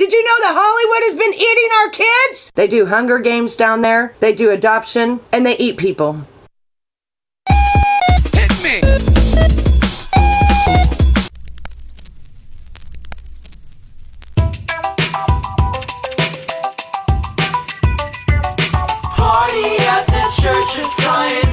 Did you know that Hollywood has been eating our kids? They do Hunger Games down there, they do adoption, and they eat people. Hit me! Party at the Church of Scientology.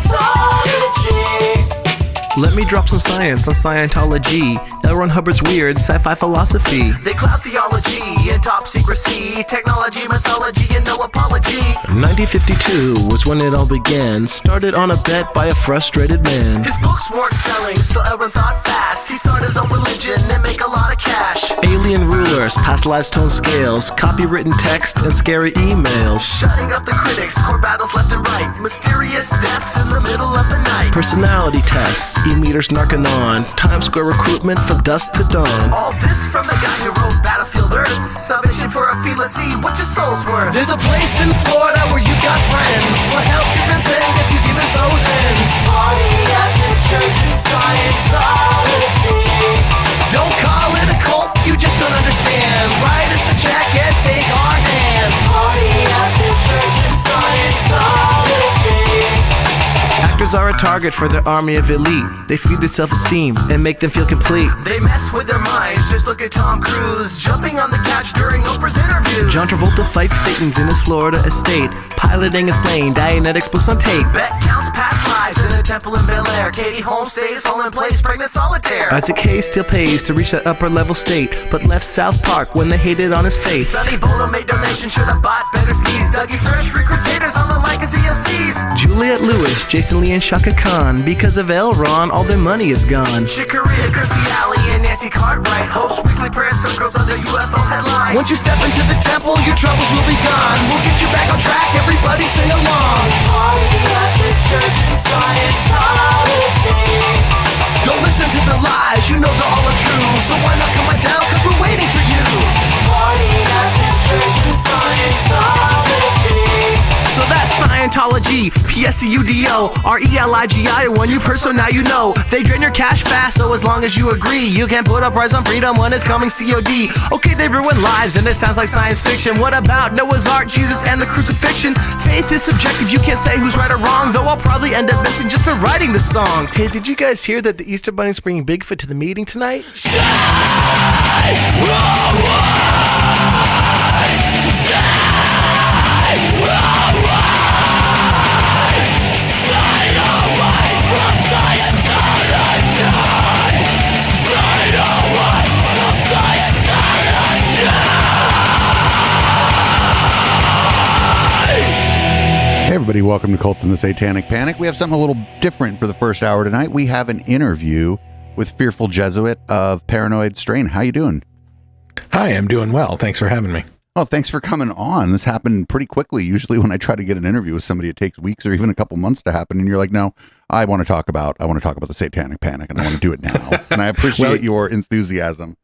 Let me drop some science on Scientology. L. Ron Hubbard's weird sci-fi philosophy. They cloud theology and top secrecy, technology, mythology, and no apology. 1952 was when it all began. Started on a bet by a frustrated man. His books weren't selling, so Elron thought fast. He started his own religion and make a lot of cash. Alien rulers, past lives tone scales, copywritten text, and scary emails. Shutting up the critics, core battles left and right, mysterious deaths in the middle of the night. Personality tests, e-meters narking on, Times Square recruitment from dusk to dawn. All this from the guy who wrote Battlefield Earth. Salvation for a fee, let's see what your soul's worth. There's a place in Florida where you got friends. We'll help you present if you give us those ends. Party at the Church of Scientology. Don't call it a cult, you just don't understand. Write us a check and take our hand. Party at the Church of Scientology. Actors are a target for their army of elite. They feed their self-esteem and make them feel complete. They mess with their minds, just look at Tom Cruise jumping on the couch during Oprah's interviews. John Travolta fights Thetans in his Florida estate, piloting his plane, Dianetics books on tape. Bet counts past lives in a temple in Bel Air. Katie Holmes stays home and plays pregnant solitaire. Isaac Hayes still pays to reach that upper level state, but left South Park when they hated on his face. Sonny Bono made donations, should have bought better skis. Dougie Fresh recruits haters on the mic as EFCs. Juliette Lewis, Jason Lee, and Shaka Khan. Because of L. Ron, all their money is gone. Chicoria, Kirstie Alley, and Nancy Cartwright host weekly prayer circles under UFO headlines. Once you step into the temple, your troubles will be gone. We'll get you back on track, everybody sing along. Party at the Church of Scientology. Don't listen to the lies, you know they're all untrue. So why not come right down, cause we're waiting for you. Party at the Church of Scientology. So that's Scientology, P-S-C-U-D-O, R-E-L-I-G-I, one you've heard so now you know. They drain your cash fast, so as long as you agree, you can put a price on freedom when it's coming COD. Okay, they ruin lives and it sounds like science fiction. What about Noah's Ark, Jesus, and the crucifixion? Faith is subjective, you can't say who's right or wrong, though I'll probably end up missing just for writing the song. Hey, did you guys hear that the Easter Bunny's bringing Bigfoot to the meeting tonight? Hey everybody, welcome to Cults and the Satanic Panic. We have something a little different for the first hour tonight. We have an interview with Fearful Jesuit of Paranoid Strain. How you doing? Hi, I'm doing well. Thanks for having me. Oh, thanks for coming on. This happened pretty quickly. Usually when I try to get an interview with somebody, it takes weeks or even a couple months to happen. And you're like, no, I want to talk about the Satanic Panic and I want to do it now. And I appreciate your enthusiasm.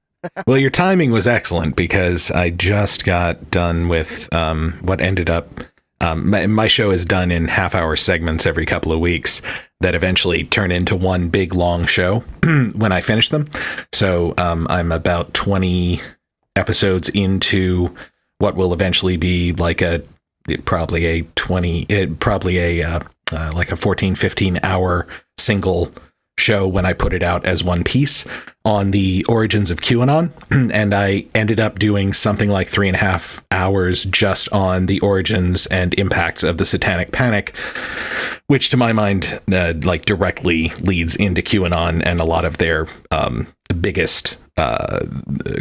Well, your timing was excellent because I just got done with what ended up my show is done in half-hour segments every couple of weeks that eventually turn into one big long show when I finish them. So I'm about 20 episodes into what will eventually be like probably a 14, 15 hour single show when I put it out as one piece on the origins of QAnon. And I ended up doing something like 3.5 hours just on the origins and impacts of the Satanic Panic, which to my mind, directly leads into QAnon and a lot of their biggest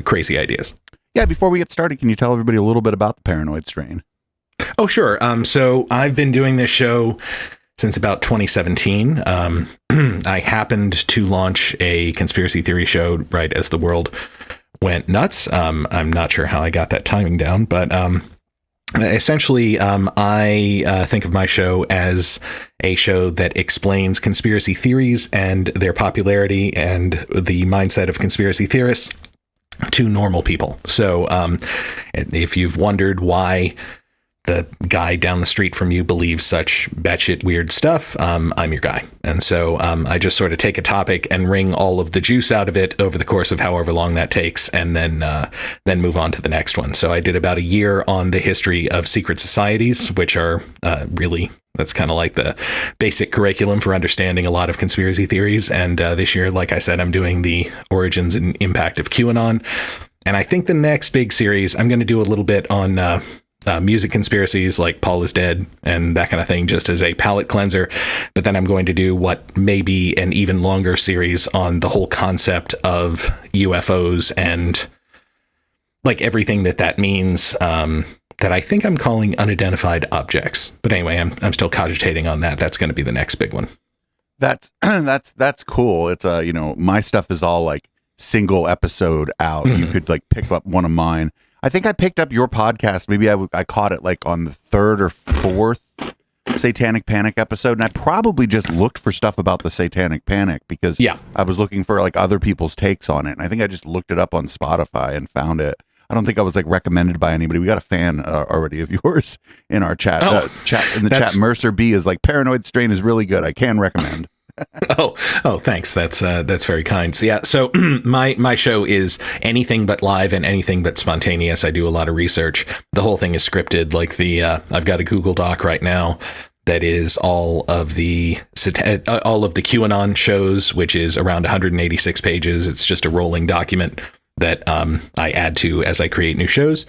crazy ideas. Yeah, before we get started, can you tell everybody a little bit about the Paranoid Strain? Oh, sure. So I've been doing this show since about 2017. I happened to launch a conspiracy theory show right as the world went nuts. I'm not sure how I got that timing down, but essentially, I think of my show as a show that explains conspiracy theories and their popularity and the mindset of conspiracy theorists to normal people. So if you've wondered why the guy down the street from you believes such batshit weird stuff, I'm your guy. And so I just sort of take a topic and wring all of the juice out of it over the course of however long that takes, and then move on to the next one. So I did about a year on the history of secret societies, which are really, that's kind of like the basic curriculum for understanding a lot of conspiracy theories. And this year, like I said, I'm doing the origins and impact of QAnon. And I think the next big series, I'm going to do a little bit on music conspiracies like Paul is Dead and that kind of thing, just as a palate cleanser. But then I'm going to do what may be an even longer series on the whole concept of UFOs and like everything that means, that I think I'm calling unidentified objects. But anyway, I'm still cogitating on that. That's going to be the next big one. That's cool. It's my stuff is all like single episode out. You could like pick up one of mine. I think I picked up your podcast. Maybe I caught it like on the third or fourth Satanic Panic episode. And I probably just looked for stuff about the Satanic Panic because I was looking for like other people's takes on it. And I think I just looked it up on Spotify and found it. I don't think I was like recommended by anybody. We got a fan already of yours in our chat. Chat. Mercer B is like, Paranoid Strain is really good. I can recommend. Oh, thanks. That's very kind. So, so my show is anything but live and anything but spontaneous. I do a lot of research. The whole thing is scripted. Like I've got a Google Doc right now that is all of the QAnon shows, which is around 186 pages. It's just a rolling document that I add to as I create new shows.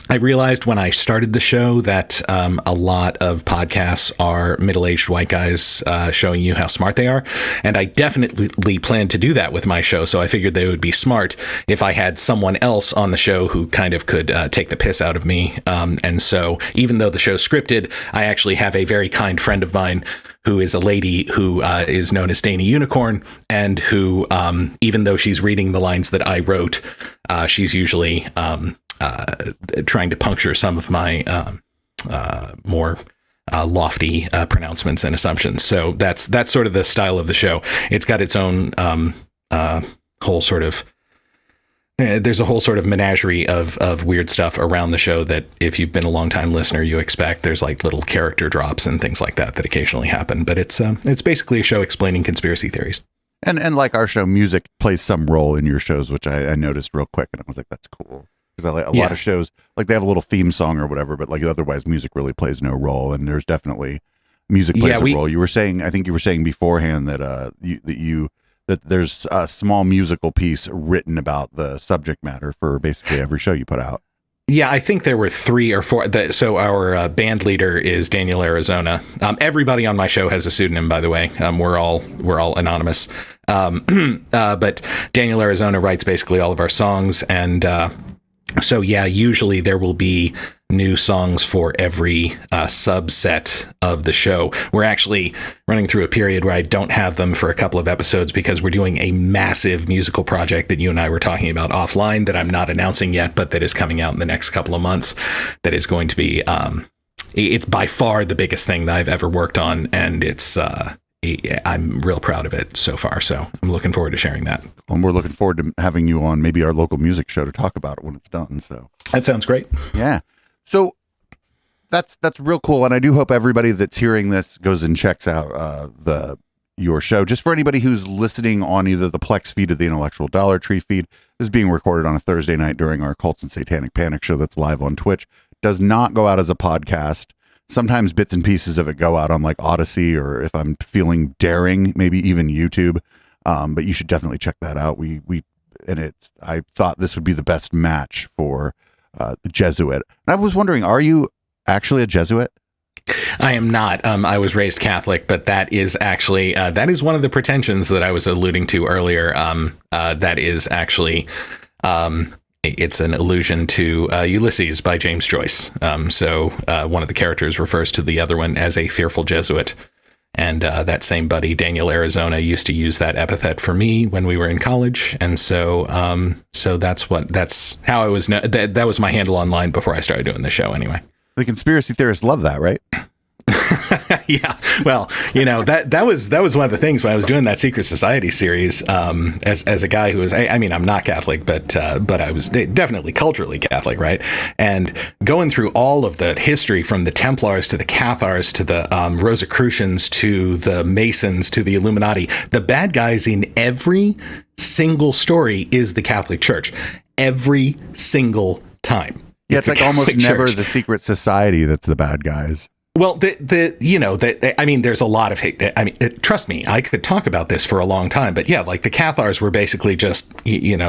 I realized when I started the show that a lot of podcasts are middle-aged white guys showing you how smart they are. And I definitely plan to do that with my show. So I figured they would be smart if I had someone else on the show who kind of could take the piss out of me. And so even though the show's scripted, I actually have a very kind friend of mine who is a lady who is known as Dana Unicorn, and who, even though she's reading the lines that I wrote, she's usually trying to puncture some of my more lofty pronouncements and assumptions. So that's sort of the style of the show. It's got its own whole sort of there's a whole sort of menagerie of weird stuff around the show that if you've been a long time listener, you expect. There's like little character drops and things like that occasionally happen. But it's basically a show explaining conspiracy theories. And like our show, music plays some role in your shows, which I noticed real quick. And I was like, that's cool. Because I like a lot of shows, like they have a little theme song or whatever, but like otherwise music really plays no role. And there's definitely music plays a role. You were saying, I think you were saying beforehand that that there's a small musical piece written about the subject matter for basically every show you put out. Yeah, I think there were 3 or 4. So our band leader is Daniel Arizona. Everybody on my show has a pseudonym, by the way. We're all anonymous. But Daniel Arizona writes basically all of our songs. And so, yeah, usually there will be new songs for every subset of the show. We're actually running through a period where I don't have them for a couple of episodes because we're doing a massive musical project that you and I were talking about offline that I'm not announcing yet, but that is coming out in the next couple of months. That is going to be, it's by far the biggest thing that I've ever worked on. And I'm real proud of it so far. So I'm looking forward to sharing that. And we're looking forward to having you on maybe our local music show to talk about it when it's done. So that sounds great. Yeah. So that's real cool. And I do hope everybody that's hearing this goes and checks out your show. Just for anybody who's listening on either the Plex feed or the Intellectual Dollar Tree feed, this is being recorded on a Thursday night during our Cults and Satanic Panic show that's live on Twitch. Does not go out as a podcast. Sometimes bits and pieces of it go out on like Odyssey, or if I'm feeling daring, maybe even YouTube. But you should definitely check that out. I thought this would be the best match for the Jesuit. And I was wondering, are you actually a Jesuit? I am not. I was raised Catholic, but that is actually that is one of the pretensions that I was alluding to earlier. That is actually it's an allusion to Ulysses by James Joyce. So one of the characters refers to the other one as a fearful Jesuit. And that same buddy, Daniel Arizona, used to use that epithet for me when we were in college. And so that's how I was. That was my handle online before I started doing the show anyway. The conspiracy theorists love that, right? Yeah. Well, that was one of the things when I was doing that Secret Society series, as a guy who was, I mean, I'm not Catholic, but I was definitely culturally Catholic, right? And going through all of the history from the Templars to the Cathars to the Rosicrucians to the Masons to the Illuminati, the bad guys in every single story is the Catholic Church. Every single time. Yeah, it's like almost never the secret society that's the bad guys. Well, I mean, there's a lot of hate. I mean, trust me, I could talk about this for a long time, but yeah, like the Cathars were basically just,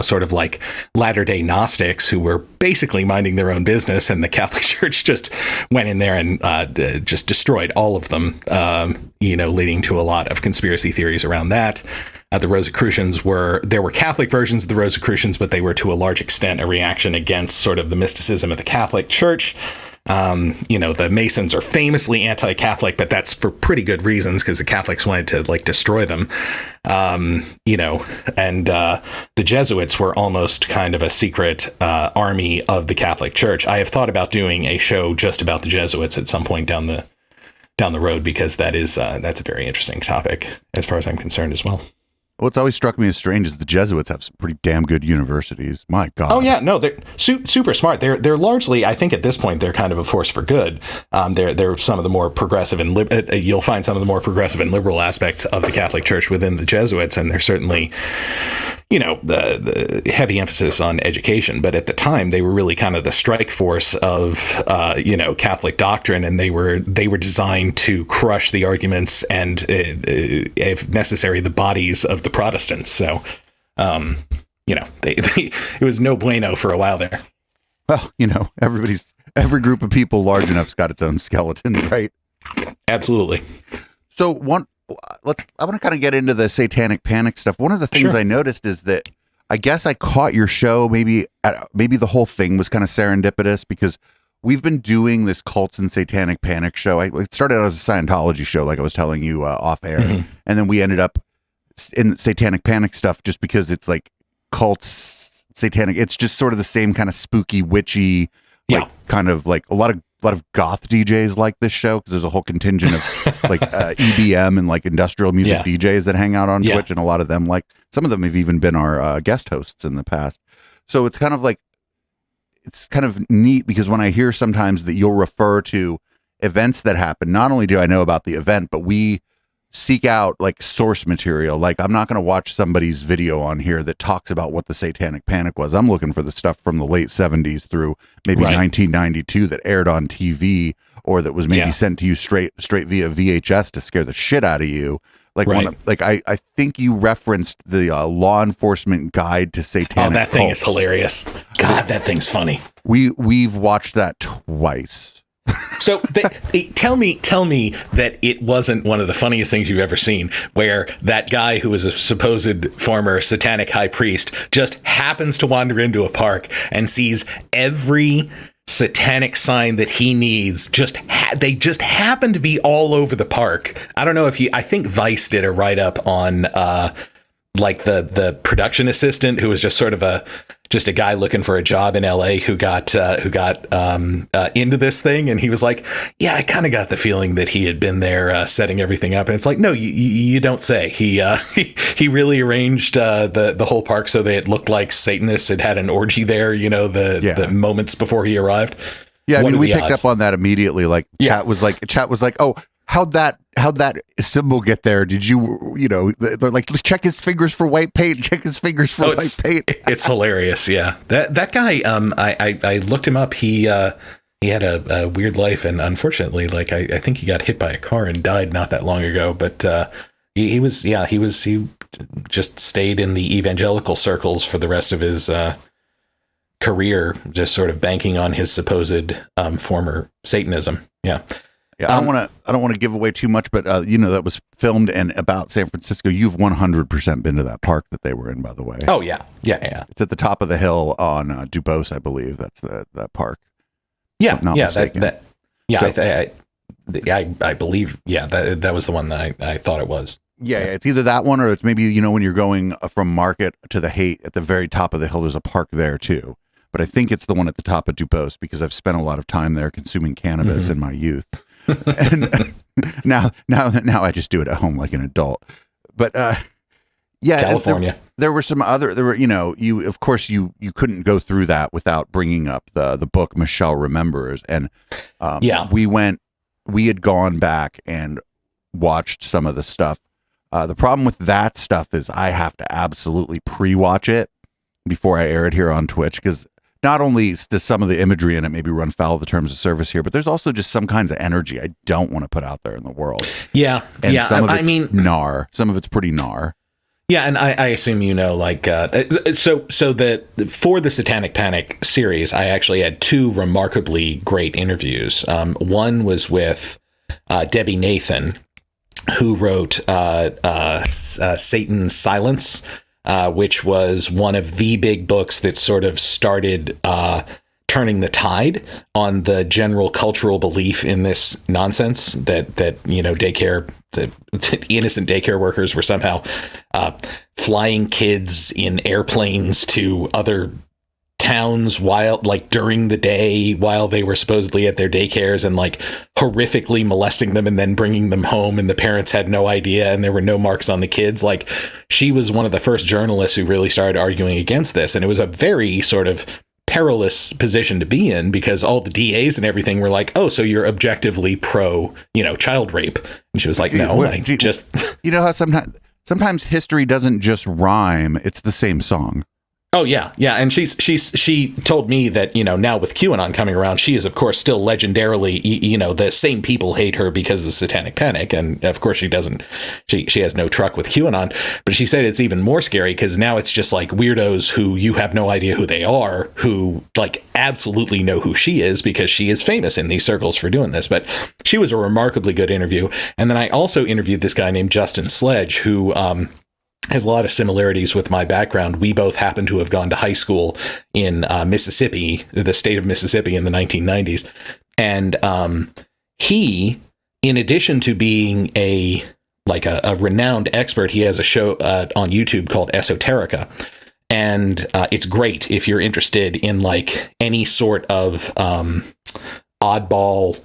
sort of like Latter-day Gnostics who were basically minding their own business, and the Catholic Church just went in there and just destroyed all of them, leading to a lot of conspiracy theories around that. The Rosicrucians there were Catholic versions of the Rosicrucians, but they were to a large extent a reaction against sort of the mysticism of the Catholic Church. The Masons are famously anti-Catholic, but that's for pretty good reasons because the Catholics wanted to like destroy them. And the Jesuits were almost kind of a secret army of the Catholic Church. I have thought about doing a show just about the Jesuits at some point down the road, because that's a very interesting topic as far as I'm concerned as well. What's always struck me as strange is the Jesuits have some pretty damn good universities. My God. Oh yeah, no, they're super smart. They're largely, I think at this point, they're kind of a force for good. They're some of the more progressive and you'll find some of the more progressive and liberal aspects of the Catholic Church within the Jesuits, and they're certainly, the heavy emphasis on education. But at the time, they were really kind of the strike force of Catholic doctrine, and they were designed to crush the arguments and, if necessary, the bodies of the Protestants. So, it was no bueno for a while there. Well, every group of people large enough's got its own skeletons, right? Absolutely. So I want to kind of get into the satanic panic stuff. One of the things I noticed is that I guess I caught your show. Maybe the whole thing was kind of serendipitous, because we've been doing this cults and satanic panic show. It started out as a Scientology show, like I was telling you off air. Mm-hmm. And then we ended up in satanic panic stuff just because it's like cults, satanic. It's just sort of the same kind of spooky, witchy, kind of like a lot of goth DJs like this show, because there's a whole contingent of like EBM and like industrial music DJs that hang out on Twitch, and a lot of them, like some of them have even been our guest hosts in the past. So it's kind of neat, because when I hear sometimes that you'll refer to events that happen, not only do I know about the event, but we seek out like source material. Like, I'm not going to watch somebody's video on here that talks about what the satanic panic was. I'm looking for the stuff from the late 70s through maybe 1992 that aired on TV, or that was maybe sent to you straight via VHS to scare the shit out of you. Like, I think you referenced the Law Enforcement Guide to Satanic Oh, that thing Cults. is hilarious. God, that thing's funny. We've watched that twice. So tell me that it wasn't one of the funniest things you've ever seen, where that guy who was a supposed former satanic high priest just happens to wander into a park and sees every satanic sign that he needs. They just happen to be all over the park. I don't know if I think Vice did a write-up on like the production assistant who was just sort of a guy looking for a job in LA who got into this thing. And he was like, yeah, I kind of got the feeling that he had been there setting everything up. And it's like, no, you don't say. He really arranged the whole park so that it looked like Satanists had an orgy there, the moments before he arrived. Yeah, I mean, we picked up on that immediately. Like, chat was like, oh, how'd that symbol get there? Did they're like, check his fingers for white paint, check his fingers for white paint. It's hilarious. Yeah. That guy, I looked him up. He had a weird life, and unfortunately, like, I think he got hit by a car and died not that long ago, but he just stayed in the evangelical circles for the rest of his career, just sort of banking on his supposed former Satanism. Yeah. Yeah, I don't want to give away too much, but that was filmed in about San Francisco. You've 100% been to that park that they were in, by the way. Oh yeah. It's at the top of the hill on Dubose, I believe. That's that park. Yeah, mistaken. I believe. Yeah, that was the one that I thought it was. Yeah, it's either that one, or it's maybe when you're going from Market to the Haight at the very top of the hill. There's a park there too, but I think it's the one at the top of Dubose, because I've spent a lot of time there consuming cannabis in my youth. And now I just do it at home like an adult. But yeah, California. There were some other. There were, you of course you couldn't go through that without bringing up the book Michelle Remembers, and we had gone back and watched some of the stuff. The problem with that stuff is I have to absolutely pre-watch it before I air it here on Twitch, because not only does some of the imagery in it maybe run foul of the terms of service here, but there's also just some kinds of energy I don't want to put out there in the world. Yeah. And some of it's gnar. Some of it's pretty gnar. Yeah, and I assume so that for the Satanic Panic series, I actually had two remarkably great interviews. One was with Debbie Nathan, who wrote Satan's Silence, which was one of the big books that sort of started turning the tide on the general cultural belief in this nonsense that daycare, the innocent daycare workers were somehow flying kids in airplanes to other towns during the day while they were supposedly at their daycares, and horrifically molesting them and then bringing them home, and the parents had no idea and there were no marks on the kids. She was one of the first journalists who really started arguing against this, and it was a very sort of perilous position to be in, because all the DAs and everything were like, oh, so you're objectively pro child rape, and she was like, no, how sometimes history doesn't just rhyme, it's the same song. Oh, yeah. Yeah. And she told me that, now with QAnon coming around, she is, of course, still legendarily, the same people hate her because of the Satanic Panic. And of course, she has no truck with QAnon. But she said it's even more scary because now it's just weirdos who you have no idea who they are, who absolutely know who she is because she is famous in these circles for doing this. But she was a remarkably good interview. And then I also interviewed this guy named Justin Sledge, who has a lot of similarities with my background. We both happen to have gone to high school in Mississippi, the state of Mississippi, in the 1990s. And he, in addition to being a renowned expert, he has a show on YouTube called Esoterica. And it's great if you're interested in any sort of oddball,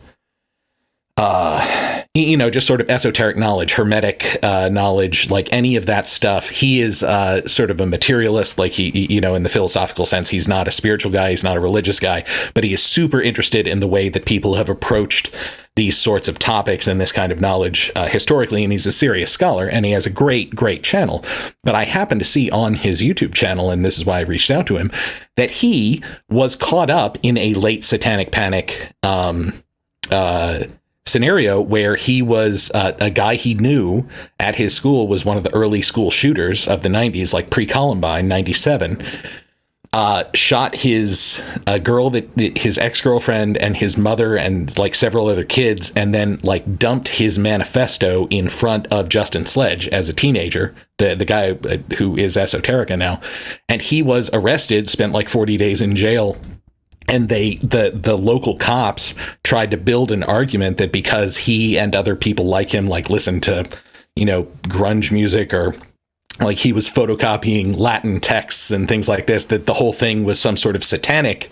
just sort of esoteric knowledge, hermetic knowledge, any of that stuff. He is sort of a materialist, he, in the philosophical sense. He's not a spiritual guy. He's not a religious guy, but he is super interested in the way that people have approached these sorts of topics and this kind of knowledge historically. And he's a serious scholar, and he has a great, great channel. But I happened to see on his YouTube channel, and this is why I reached out to him, that he was caught up in a late Satanic Panic scenario where he was a guy he knew at his school was one of the early school shooters of the 90s, pre-Columbine, 97, shot his girl, his ex-girlfriend, and his mother, and several other kids, and then dumped his manifesto in front of Justin Sledge as a teenager, the guy who is Esoterica now. And he was arrested, spent 40 days in jail. And the local cops tried to build an argument that because he and other people like him, listened to, grunge music, or he was photocopying Latin texts and things like this, that the whole thing was some sort of satanic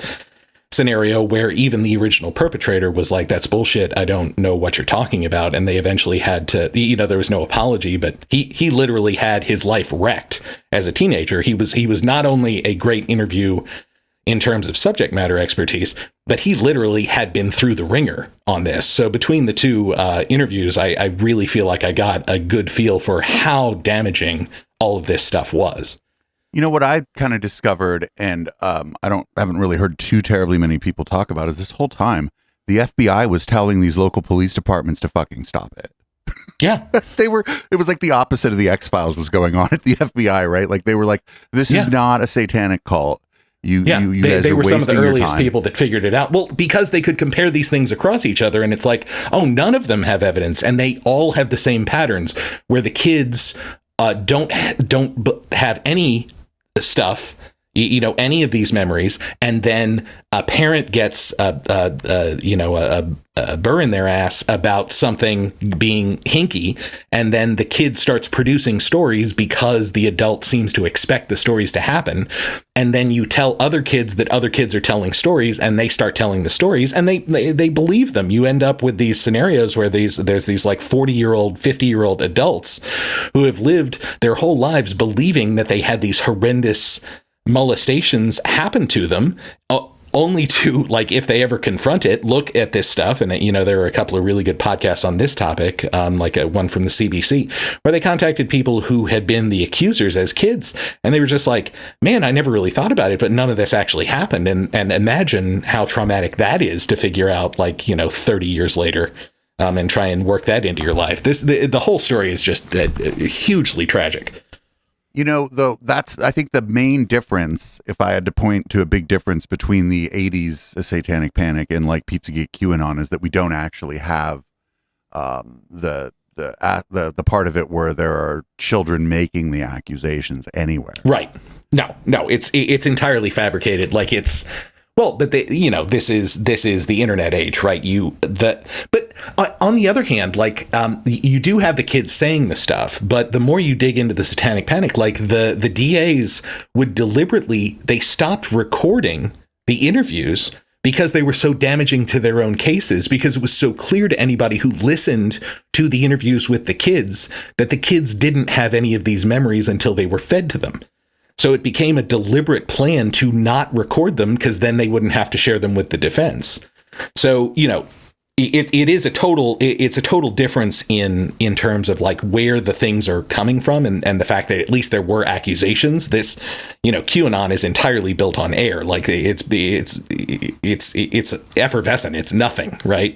scenario, where even the original perpetrator was like, that's bullshit. I don't know what you're talking about. And they eventually had to, there was no apology, but he literally had his life wrecked as a teenager. He was not only a great interview in terms of subject matter expertise, but he literally had been through the ringer on this. So between the two interviews, I really feel like I got a good feel for how damaging all of this stuff was. What I kind of discovered, and I haven't really heard too terribly many people talk about, is this whole time the FBI was telling these local police departments to fucking stop it. Yeah. It was the opposite of the X-Files was going on at the FBI, right? They were like, this is not a satanic cult. You they were some of the earliest people that figured it out. Well, because they could compare these things across each other, and it's none of them have evidence, and they all have the same patterns, where the kids don't have any stuff, any of these memories, and then a parent gets a burr in their ass about something being hinky, and then the kid starts producing stories because the adult seems to expect the stories to happen, and then you tell other kids that other kids are telling stories, and they start telling the stories, and they believe them. You end up with these scenarios where there's these like 40-year-old, 50-year-old adults who have lived their whole lives believing that they had these horrendous molestations happen to them, only to, like, if they ever confront it, look at this stuff. And, there are a couple of really good podcasts on this topic, like one from the CBC, where they contacted people who had been the accusers as kids. And they were just like, man, I never really thought about it, but none of this actually happened. And imagine how traumatic that is to figure out, 30 years later, and try and work that into your life. The whole story is just hugely tragic. Though I think the main difference, if I had to point to a big difference between the 80s Satanic Panic and like Pizzagate QAnon, is that we don't actually have the part of it where there are children making the accusations anywhere. Right. No, it's entirely fabricated. Like it's, well, but this is the internet age, right? But on the other hand, you do have the kids saying the stuff, but the more you dig into the Satanic Panic, like the DAs would deliberately, they stopped recording the interviews because they were so damaging to their own cases, because it was so clear to anybody who listened to the interviews with the kids that the kids didn't have any of these memories until they were fed to them. So it became a deliberate plan to not record them, because then they wouldn't have to share them with the defense. So, it's a total difference in terms of like where the things are coming from, and the fact that at least there were accusations. This, QAnon is entirely built on air. Like it's effervescent. It's nothing, right?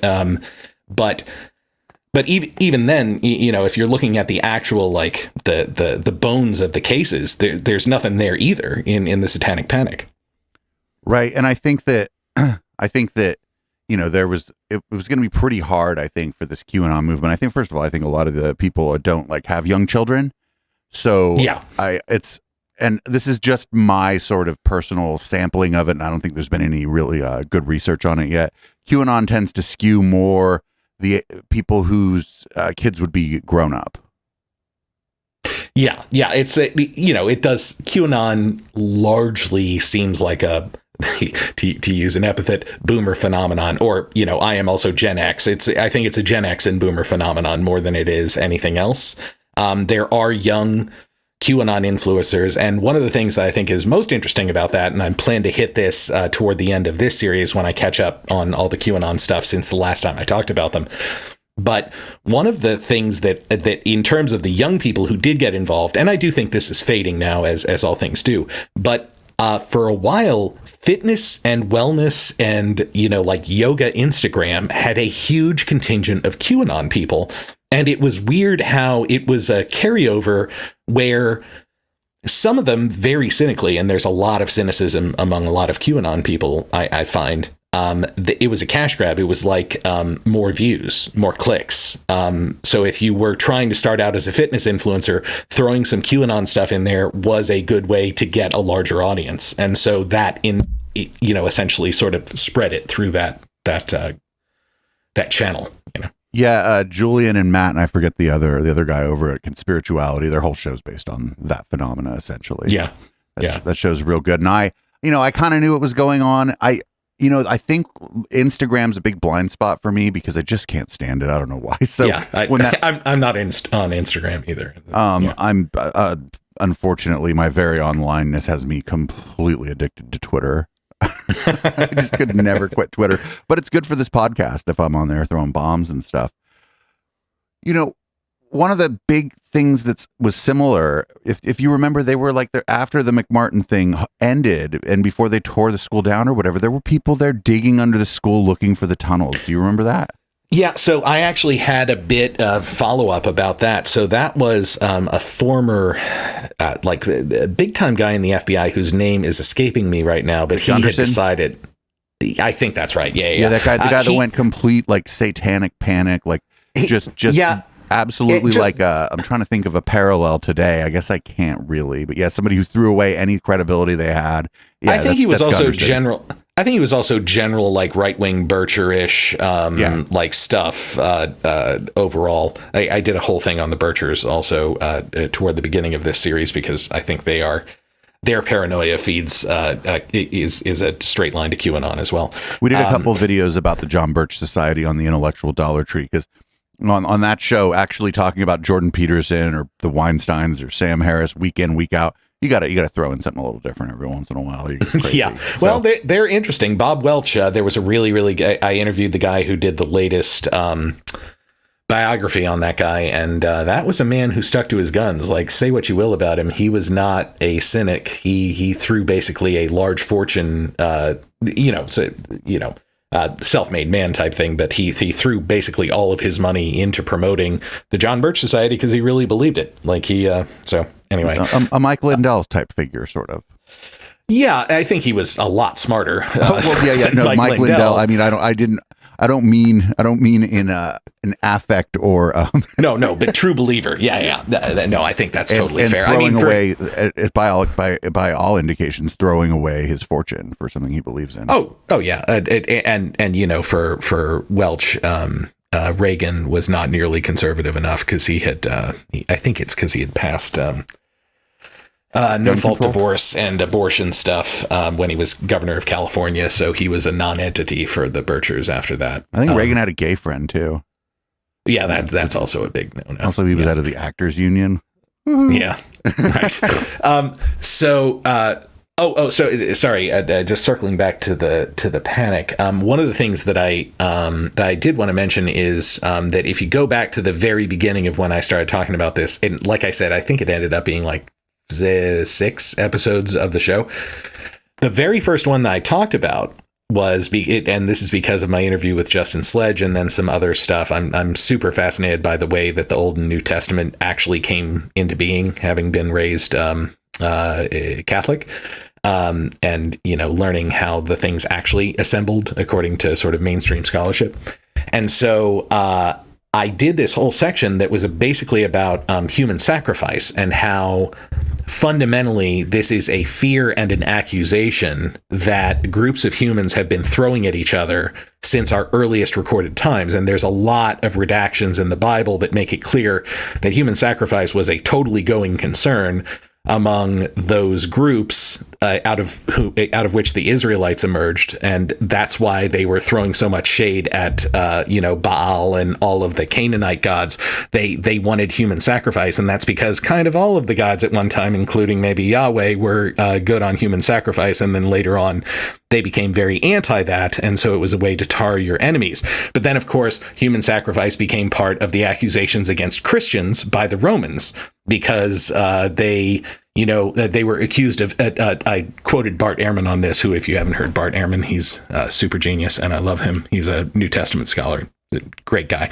But even then, if you're looking at the actual, like the bones of the cases, there's nothing there either in the Satanic Panic. Right. And I think that it was going to be pretty hard, I think, for this QAnon movement. I think, first of all, a lot of the people don't have young children. So yeah, and this is just my sort of personal sampling of it, and I don't think there's been any really good research on it yet. QAnon tends to skew more the people whose kids would be grown up. Yeah. It's it does. QAnon largely seems like a, to use an epithet, boomer phenomenon, or I am also Gen X. I think it's a Gen X and boomer phenomenon more than it is anything else. There are young QAnon influencers, and one of the things that I think is most interesting about that, and I plan to hit this toward the end of this series when I catch up on all the QAnon stuff since the last time I talked about them. But one of the things that in terms of the young people who did get involved, and I do think this is fading now, as all things do, but for a while, fitness and wellness and, yoga Instagram had a huge contingent of QAnon people. And it was weird how it was a carryover where some of them very cynically, and there's a lot of cynicism among a lot of QAnon people, I find, it was a cash grab. It was like more views, more clicks. So if you were trying to start out as a fitness influencer, throwing some QAnon stuff in there was a good way to get a larger audience. And so that essentially sort of spread it through that channel, Yeah, Julian and Matt, and I forget the other guy over at Conspirituality. Their whole show's based on that phenomena, essentially. Yeah, that show's real good. And I kind of knew what was going on. I think Instagram's a big blind spot for me because I just can't stand it. I don't know why. So yeah, I'm not on Instagram either. I'm unfortunately, my very onlineness has me completely addicted to Twitter. I just could never quit Twitter, but it's good for this podcast if I'm on there throwing bombs and stuff. One of the big things that was similar, if you remember, they were after the McMartin thing ended and before they tore the school down or whatever, there were people there digging under the school looking for the tunnels. Do you remember that? Yeah, so I actually had a bit of follow-up about that. So that was a former, a big-time guy in the FBI whose name is escaping me right now, but he had decided, I think that's right, yeah. That guy, the guy that went complete, satanic panic, just... Yeah, absolutely I'm trying to think of a parallel today. I guess I can't really, but yeah, somebody who threw away any credibility they had. Yeah, I think he was also general. I think he was also general, like right-wing Bircher-ish, like stuff overall. I did a whole thing on the Birchers also toward the beginning of this series because I think their paranoia feeds is a straight line to QAnon as well. We did a couple of videos about the John Birch Society on the Intellectual Dollar Tree because on that show, actually talking about Jordan Peterson or the Weinsteins or Sam Harris week in, week out. You got to throw in something a little different every once in a while. Yeah. Well, they're interesting. Bob Welch, there was a really I interviewed the guy who did the latest biography on that guy. And that was a man who stuck to his guns. Like, say what you will about him. He was not a cynic. He threw basically a large fortune, self-made man type thing. But he threw basically all of his money into promoting the John Birch Society because he really believed it. Like so anyway, a Mike Lindell type figure, sort of. Yeah, I think he was a lot smarter. No, Mike Lindell. I mean, I don't mean in an affect or no, but true believer. Yeah. No, I think that's totally fair. Throwing away, by all indications, throwing away his fortune for something he believes in. Oh yeah, and for Welch, Reagan was not nearly conservative enough because he had. I think it's because he had passed. No fault divorce and abortion stuff when he was governor of California. So he was a non-entity for the Birchers after that. I think Reagan had a gay friend too. Yeah, that's also a big no-no. Also, he was out of the Actors Union. Yeah, right. So sorry. Just circling back to the panic. One of the things that I did want to mention is that if you go back to the very beginning of when I started talking about this, and like I said, I think it ended up being like 6 episodes of the show. The very first one that I talked about was and this is because of my interview with Justin Sledge and then some other stuff. I'm super fascinated by the way that the Old and New Testament actually came into being, having been raised Catholic, and learning how the things actually assembled according to sort of mainstream scholarship. And so I did this whole section that was basically about human sacrifice and how fundamentally this is a fear and an accusation that groups of humans have been throwing at each other since our earliest recorded times. And there's a lot of redactions in the Bible that make it clear that human sacrifice was a totally going concern among those groups out of which the Israelites emerged, and that's why they were throwing so much shade at Baal and all of the Canaanite gods. They wanted human sacrifice, and that's because kind of all of the gods at one time, including maybe Yahweh, were good on human sacrifice, and then later on they became very anti that, and so it was a way to tar your enemies. But then, of course, human sacrifice became part of the accusations against Christians by the Romans because they were accused of. I quoted Bart Ehrman on this, who, if you haven't heard Bart Ehrman, he's a super genius, and I love him. He's a New Testament scholar, a great guy.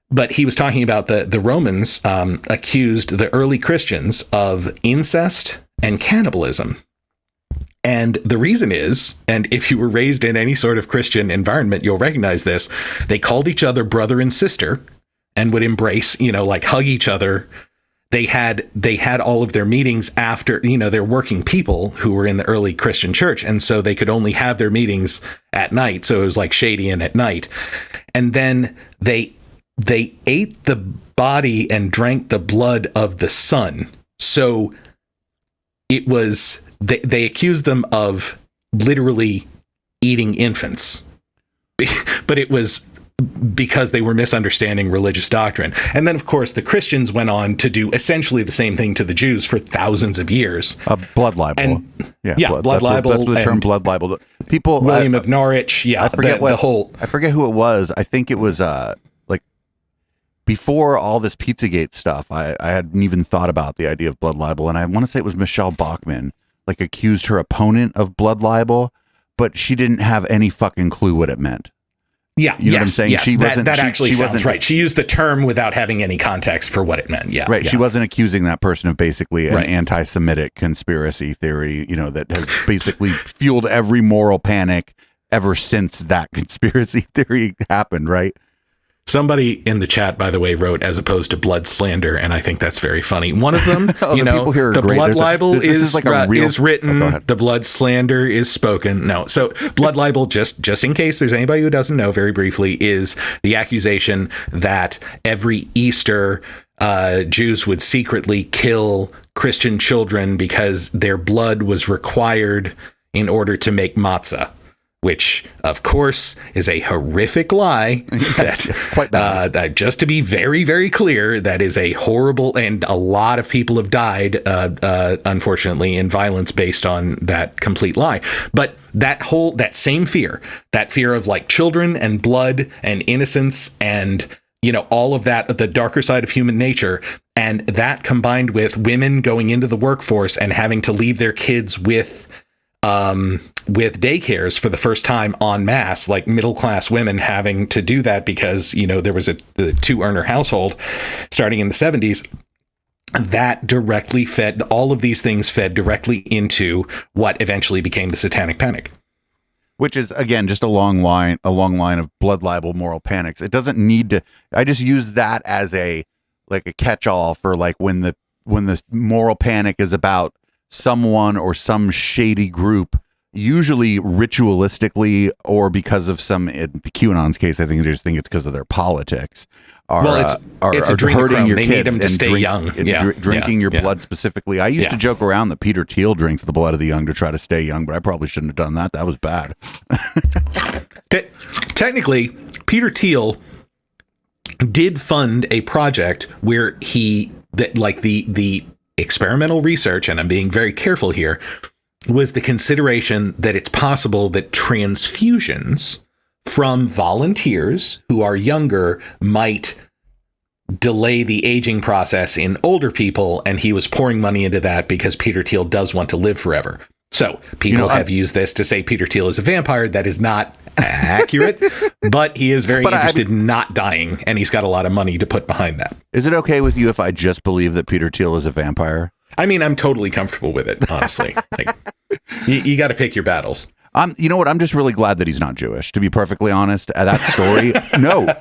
But he was talking about the Romans accused the early Christians of incest and cannibalism. And the reason is, and if you were raised in any sort of Christian environment, you'll recognize this, they called each other brother and sister and would embrace, like hug each other. They had all of their meetings after, they're working people who were in the early Christian church. And so they could only have their meetings at night. So it was like shady and at night. And then they ate the body and drank the blood of the son. So it was, they accused them of literally eating infants, but it was because they were misunderstanding religious doctrine. And then, of course, the Christians went on to do essentially the same thing to the Jews for thousands of years. Blood libel. And, blood libel. That's what the term blood libel. People. William of Norwich. Yeah, I forget I forget who it was. I think it was like before all this Pizzagate stuff. I hadn't even thought about the idea of blood libel, and I want to say it was Michelle Bachmann accused her opponent of blood libel, but she didn't have any fucking clue what it meant. Yeah, you know what I'm saying? Yes, that actually sounds right. She used the term without having any context for what it meant. Yeah, right. Yeah. She wasn't accusing that person of basically an anti-Semitic conspiracy theory, that has basically fueled every moral panic ever since that conspiracy theory happened, right? Somebody in the chat, by the way, wrote as opposed to blood slander, and I think that's very funny. One of them, Oh, you the know, people here are the great. blood There's libel this is like a real- is written, Oh, go ahead. the blood slander is spoken. No, so blood libel, just in case there's anybody who doesn't know, very briefly, is the accusation that every Easter Jews would secretly kill Christian children because their blood was required in order to make matzah. Which, of course, is a horrific lie. Yes, it's quite bad. Just to be very, very clear, that is a horrible, and a lot of people have died, unfortunately, in violence based on that complete lie. But that same fear, that fear of like children and blood and innocence and, you know, all of that, the darker side of human nature, and that combined with women going into the workforce and having to leave their kids with daycares for the first time en masse, like middle class women having to do that because, you know, there was the 2-earner household starting in the 70s. That directly fed, all of these things fed directly into what eventually became the Satanic Panic. Which is, again, just a long line of blood libel, moral panics. It doesn't need to. I just use that as a catch-all for like when the moral panic is about someone or some shady group, usually ritualistically or because of some, in the QAnon's case, I think they just think it's because of their politics. It's hurting your they kids need them to stay young. Drinking your blood specifically. I used to joke around that Peter Thiel drinks the blood of the young to try to stay young, but I probably shouldn't have done that. That was bad. Technically, Peter Thiel did fund a project where the experimental research, and I'm being very careful here, was the consideration that it's possible that transfusions from volunteers who are younger might delay the aging process in older people, and he was pouring money into that because Peter Thiel does want to live forever. So people have used this to say Peter Thiel is a vampire. That is not accurate, but he is very interested in not dying, and he's got a lot of money to put behind that. Is it okay with you if I just believe that Peter Thiel is a vampire? I mean, I'm totally comfortable with it, honestly. Like, you got to pick your battles. You know what? I'm just really glad that he's not Jewish, to be perfectly honest. That story, no.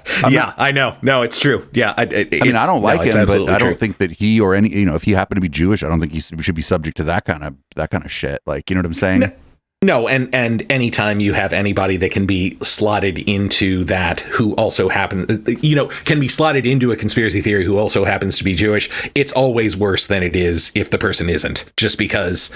I know. No, it's true. Yeah. I mean, I don't like him, but I don't think that he or any, you know, if he happened to be Jewish, I don't think he should be subject to that kind of shit. Like, you know what I'm saying? No, and anytime you have anybody that can be slotted into that who also can be slotted into a conspiracy theory who also happens to be Jewish, it's always worse than it is if the person isn't, just because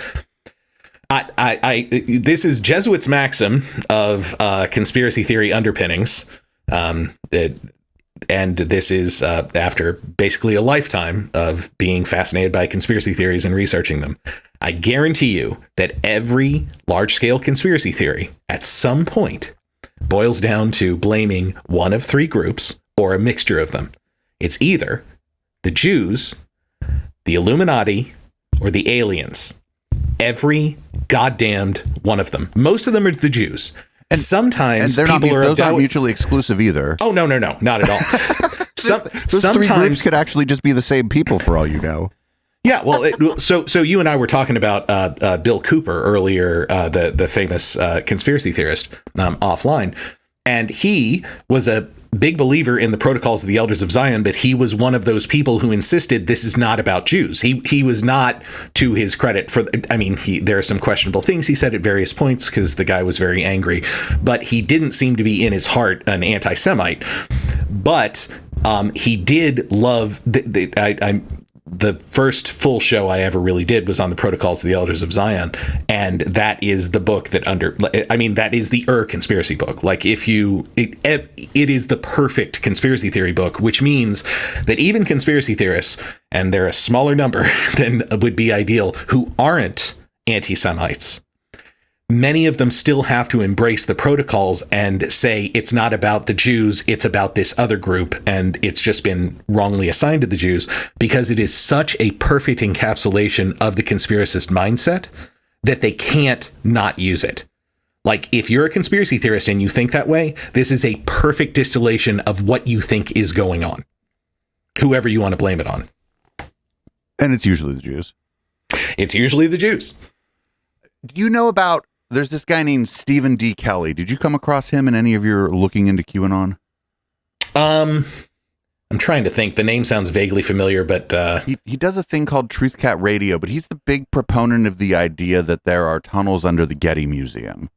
this is Jesuit's maxim of conspiracy theory underpinnings. And this is after basically a lifetime of being fascinated by conspiracy theories and researching them. I guarantee you that every large-scale conspiracy theory at some point boils down to blaming one of 3 groups or a mixture of them. It's either the Jews, the Illuminati, or the aliens. Every goddamned one of them. Most of them are the Jews. And sometimes those are aren't mutually exclusive either. Oh, no, not at all. Those 3 groups could actually just be the same people for all you know. Yeah, well, so you and I were talking about Bill Cooper earlier, the famous conspiracy theorist, offline, and he was a big believer in the protocols of the Elders of Zion, but he was one of those people who insisted this is not about Jews. He was not, to his credit, there are some questionable things he said at various points because the guy was very angry, but he didn't seem to be in his heart an anti-Semite. But he did love the first full show I ever really did was on the Protocols of the Elders of Zion. And that is the book that that is the conspiracy book. Like it is the perfect conspiracy theory book, which means that even conspiracy theorists, and they're a smaller number than would be ideal, who aren't anti-Semites, many of them still have to embrace the protocols and say it's not about the Jews, it's about this other group, and it's just been wrongly assigned to the Jews, because it is such a perfect encapsulation of the conspiracist mindset that they can't not use it. Like, if you're a conspiracy theorist and you think that way, this is a perfect distillation of what you think is going on, whoever you want to blame it on. And it's usually the Jews. It's usually the Jews. Do you know about... There's this guy named Stephen D. Kelly. Did you come across him in any of your looking into QAnon? I'm trying to think. The name sounds vaguely familiar, but he does a thing called Truth Cat Radio, but he's the big proponent of the idea that there are tunnels under the Getty Museum.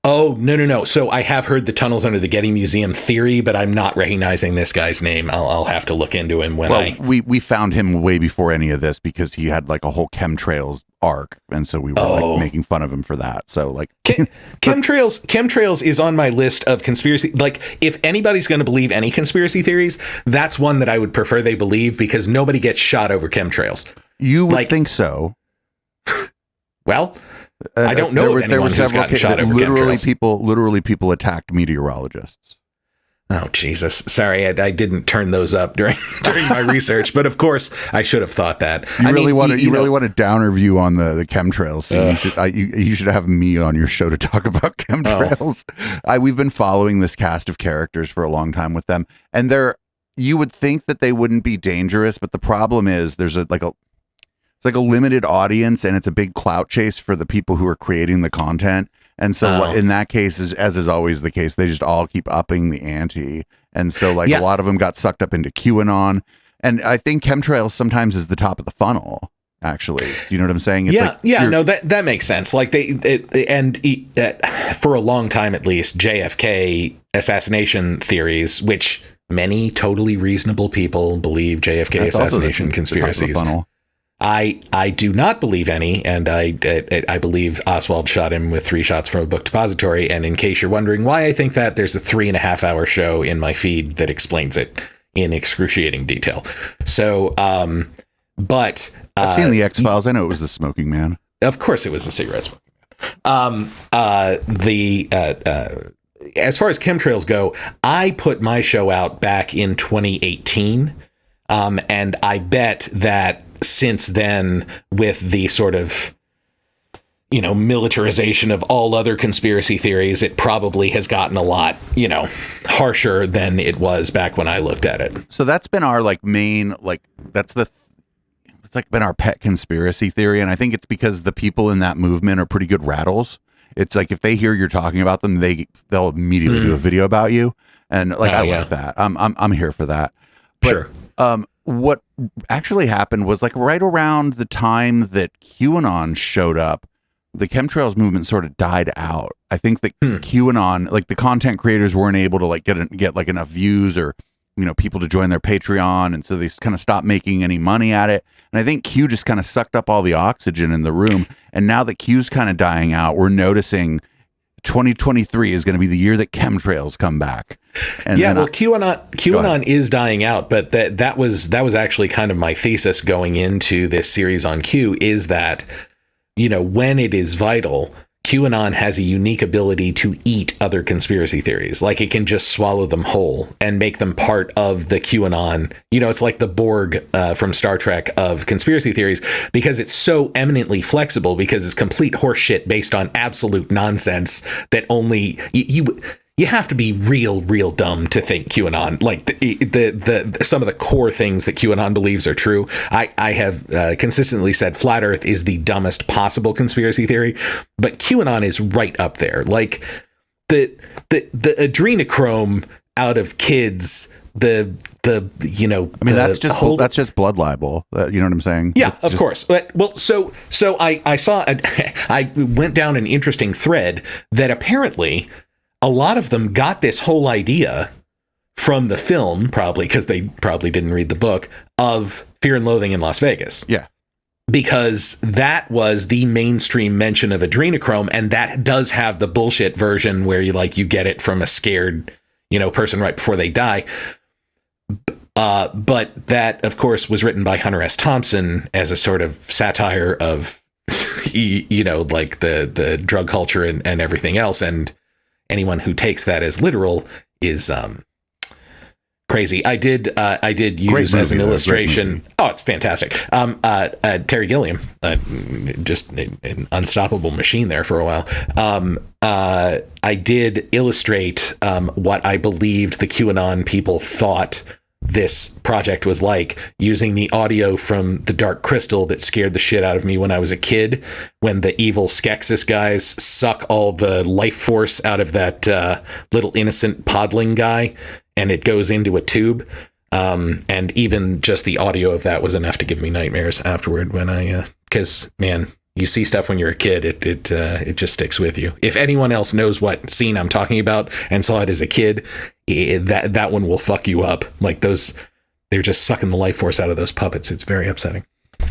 Oh, no. So I have heard the tunnels under the Getty Museum theory, but I'm not recognizing this guy's name. I'll have to look into him when we found him way before any of this because he had like a whole chemtrails arc, and so we were like making fun of him for that. So like chemtrails is on my list of conspiracy. Like, if anybody's going to believe any conspiracy theories, that's one that I would prefer they believe, because nobody gets shot over chemtrails. You would think so. Well, I don't know of anyone who's gotten shot over chemtrails. Literally people attacked meteorologists. Oh, Jesus. Sorry, I didn't turn those up during my research, but of course I should have thought that. You really want a downer view on the chemtrails scene. You should have me on your show to talk about chemtrails. We've been following this cast of characters for a long time with them, and you would think that they wouldn't be dangerous, but the problem is there's it's like a limited audience, and it's a big clout chase for the people who are creating the content. And so in that case, as is always the case, they just all keep upping the ante. And so a lot of them got sucked up into QAnon. And I think chemtrails sometimes is the top of the funnel, actually. Do you know what I'm saying? It's that makes sense. Like for a long time, at least, JFK assassination theories, which many totally reasonable people believe JFK assassination conspiracies. I do not believe any, and I believe Oswald shot him with 3 shots from a book depository. And in case you're wondering why I think that, there's a 3.5-hour show in my feed that explains it in excruciating detail. So, but I've seen the X-Files. I know it was the smoking man. Of course, it was the cigarette smoking man. As far as chemtrails go, I put my show out back in 2018, and I bet that since then, with the sort of, militarization of all other conspiracy theories, it probably has gotten a lot, harsher than it was back when I looked at it. So that's been our main, it's been our pet conspiracy theory. And I think it's because the people in that movement are pretty good rattles. It's like, if they hear you're talking about them, they'll immediately do a video about you. And I like that. I'm here for that. But, sure. What actually happened was right around the time that QAnon showed up, the chemtrails movement sort of died out. I think that QAnon, the content creators weren't able to get enough views or, people to join their Patreon. And so they kind of stopped making any money at it. And I think Q just kind of sucked up all the oxygen in the room. And now that Q's kind of dying out, we're noticing 2023 is going to be the year that chemtrails come back. And QAnon is dying out, but that was actually kind of my thesis going into this series on Q, is that, when it is vital, QAnon has a unique ability to eat other conspiracy theories. Like, it can just swallow them whole and make them part of the QAnon. It's like the Borg from Star Trek of conspiracy theories, because it's so eminently flexible, because it's complete horseshit based on absolute nonsense that only you have to be real dumb to think QAnon, the some of the core things that QAnon believes are true. I have consistently said flat Earth is the dumbest possible conspiracy theory, but QAnon is right up there. Like the adrenochrome out of kids, that's just blood libel. You know what I'm saying? Yeah, of course. But so I saw I went down an interesting thread that apparently a lot of them got this whole idea from the film, probably because they probably didn't read the book, of Fear and Loathing in Las Vegas. Yeah. Because that was the mainstream mention of adrenochrome, and that does have the bullshit version where you get it from a scared, person right before they die. But that, of course, was written by Hunter S. Thompson as a sort of satire of, the drug culture and everything else. And anyone who takes that as literal is crazy. I did use as an illustration. Oh, it's fantastic. Terry Gilliam, just an unstoppable machine there for a while. I did illustrate what I believed the QAnon people thought this project was like, using the audio from The Dark Crystal that scared the shit out of me when I was a kid, when the evil Skeksis guys suck all the life force out of that little innocent podling guy, and it goes into a tube. And even just the audio of that was enough to give me nightmares afterward when because man, you see stuff when you're a kid, it just sticks with you. If anyone else knows what scene I'm talking about and saw it as a kid, that one will fuck you up. Like they're just sucking the life force out of those puppets. It's very upsetting.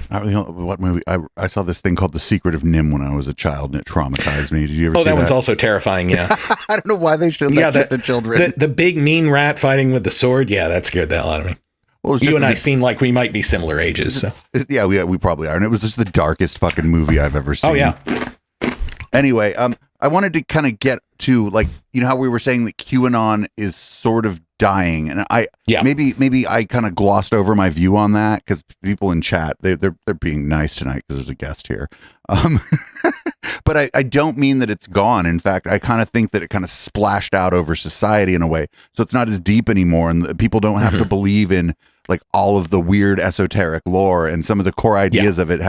What movie? I saw this thing called The Secret of Nim when I was a child, and it traumatized me. Did you ever see that? Oh, that one's also terrifying, yeah. I don't know why they showed that shit to children. The big mean rat fighting with the sword, yeah, that scared the hell out of me. Well, you and I seem like we might be similar ages. So. Yeah, we probably are. And it was just the darkest fucking movie I've ever seen. Oh, yeah. Anyway, I wanted to kind of get to, like, you know how we were saying that QAnon is sort of dying, and maybe I kind of glossed over my view on that because people in chat they're being nice tonight because there's a guest here, but I don't mean that it's gone. In fact, I kind of think that it kind of splashed out over society in a way, so it's not as deep anymore, and people don't have to believe in like all of the weird esoteric lore, and some of the core ideas of it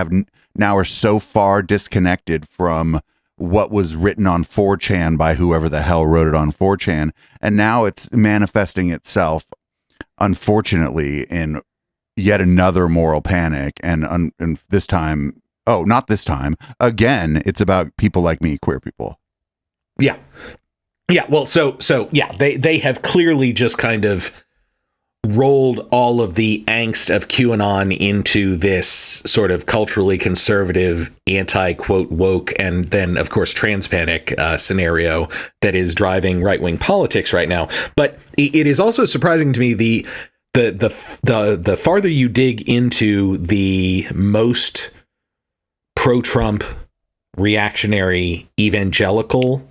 now are so far disconnected from what was written on 4chan by whoever the hell wrote it on 4chan. And now it's manifesting itself, unfortunately, in yet another moral panic. And this time, not this time, again, it's about people like me, queer people. Yeah. Yeah. Well, so yeah, they have clearly just kind of rolled all of the angst of QAnon into this sort of culturally conservative, anti-quote woke, and then of course trans panic scenario that is driving right-wing politics right now. But it is also surprising to me the farther you dig into the most pro-Trump reactionary evangelical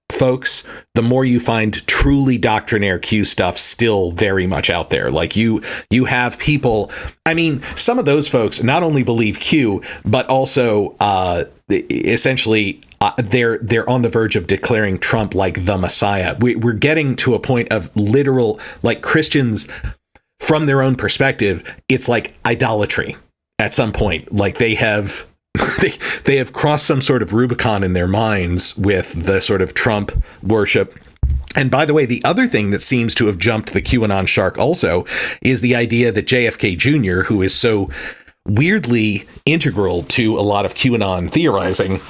folks, the more you find truly doctrinaire Q stuff still very much out there. Like you have people, I mean, some of those folks not only believe Q, but also essentially they're on the verge of declaring Trump like the Messiah. We're getting to a point of literal, like, Christians from their own perspective, it's like idolatry at some point. Like they have they have crossed some sort of Rubicon in their minds with the sort of Trump worship. And by the way, the other thing that seems to have jumped the QAnon shark also is the idea that JFK Jr., who is so weirdly integral to a lot of QAnon theorizing,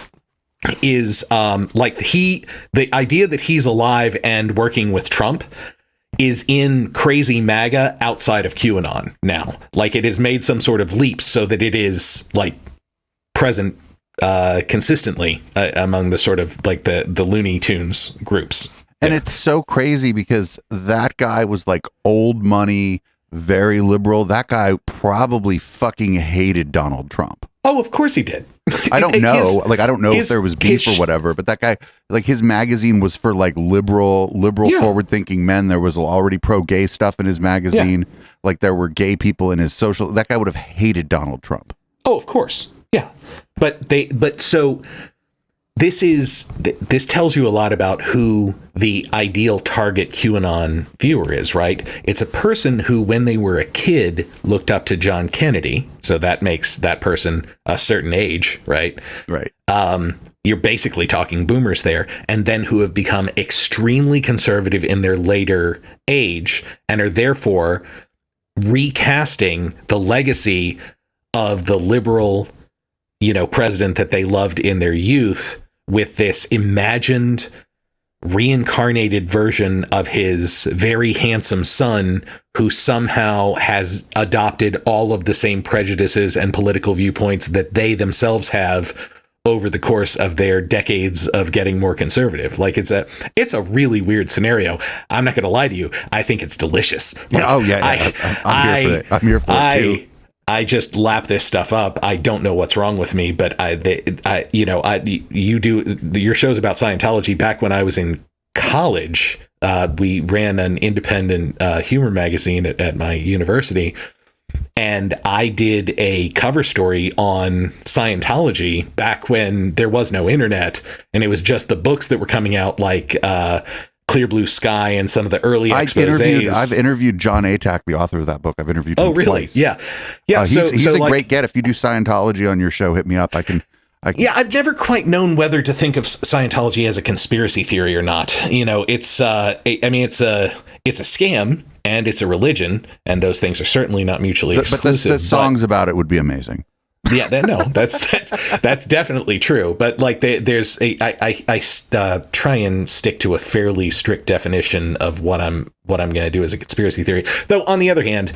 is the idea that he's alive and working with Trump is in crazy MAGA outside of QAnon now. Like, it has made some sort of leap so that it is like present consistently among the sort of like the Looney Tunes groups. And it's so crazy because that guy was like old money, very liberal. That guy probably fucking hated Donald Trump. Oh, of course he did. I don't know. I don't know if there was beef or whatever, but that guy, like, his magazine was for like liberal, forward thinking men. There was already pro-gay stuff in his magazine. Yeah. Like, there were gay people in his social. That guy would have hated Donald Trump. Oh, of course. Yeah. But so this tells you a lot about who the ideal target QAnon viewer is, right? It's a person who, when they were a kid, looked up to John Kennedy. So that makes that person a certain age, right? Right. You're basically talking boomers there, and then who have become extremely conservative in their later age and are therefore recasting the legacy of the liberal, president that they loved in their youth with this imagined, reincarnated version of his very handsome son, who somehow has adopted all of the same prejudices and political viewpoints that they themselves have over the course of their decades of getting more conservative. Like, it's a really weird scenario. I'm not going to lie to you. I think it's delicious. Like, I'm here for it. I'm here for it too. I just lap this stuff up. I don't know what's wrong with me, but you do your shows about Scientology. Back when I was in college, we ran an independent humor magazine at my university, and I did a cover story on Scientology back when there was no internet, and it was just the books that were coming out, like Clear Blue Sky and some of the early exposés. I've interviewed John Atack, the author of that book. I've interviewed him really? twice. Yeah. He's a great get. If you do Scientology on your show, hit me up. I can I've never quite known whether to think of Scientology as a conspiracy theory or not. It's it's a scam and it's a religion, and those things are certainly not mually exclusive. But the songs about it would be amazing. Yeah, that's definitely true. But like, I try and stick to a fairly strict definition of what I'm going to do as a conspiracy theory. Though on the other hand,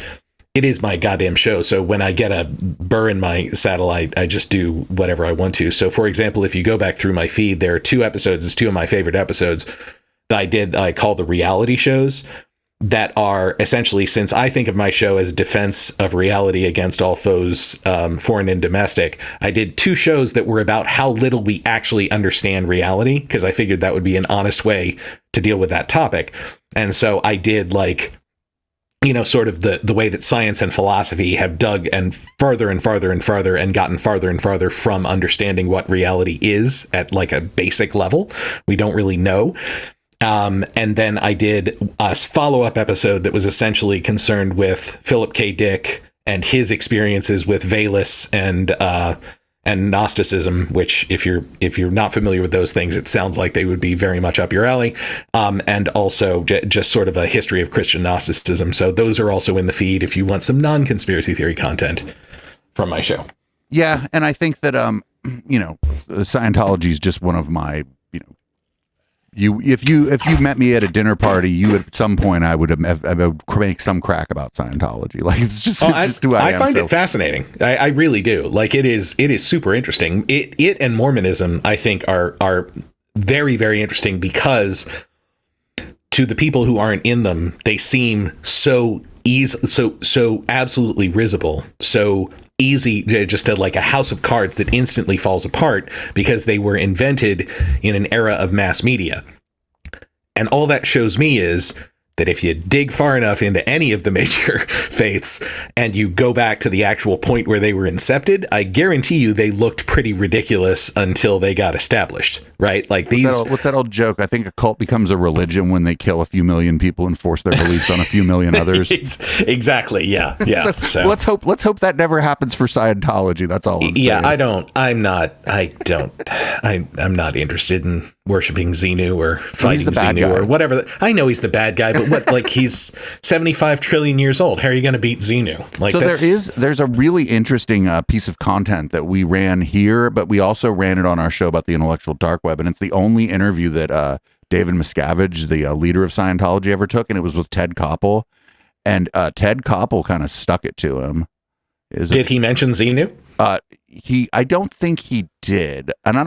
it is my goddamn show. So when I get a burr in my saddle, I just do whatever I want to. So for example, if you go back through my feed, there are 2 episodes. It's 2 of my favorite episodes that I call the reality shows, that are essentially, since I think of my show as defense of reality against all foes, foreign and domestic, I did 2 shows that were about how little we actually understand reality, because I figured that would be an honest way to deal with that topic. And so I did, like, sort of the way that science and philosophy have dug and farther and farther and farther and gotten farther and farther from understanding what reality is at like a basic level. We don't really know. And then I did a follow-up episode that was essentially concerned with Philip K. Dick and his experiences with Velis and Gnosticism, which if you're not familiar with those things, it sounds like they would be very much up your alley. And also just sort of a history of Christian Gnosticism. So those are also in the feed if you want some non-conspiracy theory content from my show. Yeah, and I think that Scientology is just one of my, if you met me at a dinner party, you at some point I would make some crack about Scientology. Like it's just who I am. I find it fascinating. I really do. Like it is super interesting. It and Mormonism, I think, are very, very interesting because to the people who aren't in them, they seem so easy, so absolutely risible, so easy, just like a house of cards that instantly falls apart because they were invented in an era of mass media. And all that shows me is that if you dig far enough into any of the major faiths and you go back to the actual point where they were incepted, I guarantee you they looked pretty ridiculous until they got established, right? Like these. What's that old joke? I think a cult becomes a religion when they kill a few million people and force their beliefs on a few million others. Exactly. Yeah. So let's hope that never happens for Scientology. That's all I'm saying. I'm not interested in worshiping Xenu or fighting Xenu or whatever. I know he's the bad guy, but what, like, he's 75 trillion years old. How are you going to beat Xenu? Like, so there's a really interesting piece of content that we ran here, but we also ran it on our show about the intellectual dark web. And it's the only interview that David Miscavige, the leader of Scientology, ever took. And it was with Ted Koppel. And Ted Koppel kind of stuck it to him. Did he mention Xenu? I don't think he did. And I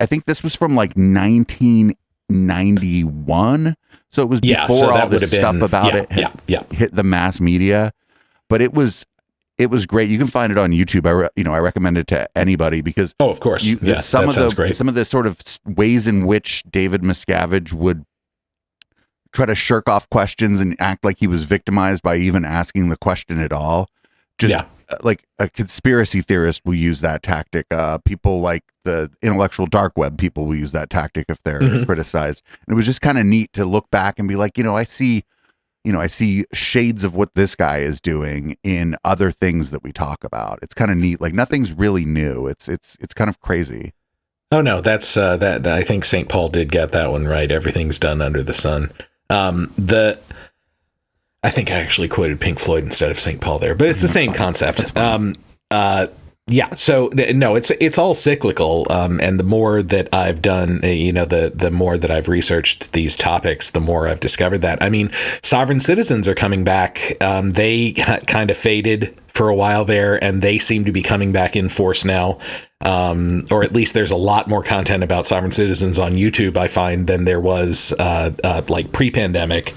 think this was from like 1991. So it was before all this stuff about it hit the mass media. But it was great. You can find it on YouTube. I recommend it to anybody because of course, some of the sort of ways in which David Miscavige would try to shirk off questions and act like he was victimized by even asking the question at all. Like a conspiracy theorist will use that tactic. People like the intellectual dark web people will use that tactic if they're criticized. And it was just kind of neat to look back and be like, I see shades of what this guy is doing in other things that we talk about. It's kind of neat. Like nothing's really new. It's kind of crazy. Oh no, that's that I think St. Paul did get that one right. Everything's done under the sun. I think I actually quoted Pink Floyd instead of St. Paul there, but it's the same concept. So no, it's all cyclical. And the more that I've done, the more that I've researched these topics, the more I've discovered that. I mean, sovereign citizens are coming back. They kind of faded for a while there, and they seem to be coming back in force now. Or at least there's a lot more content about sovereign citizens on YouTube, I find, than there was like pre-pandemic.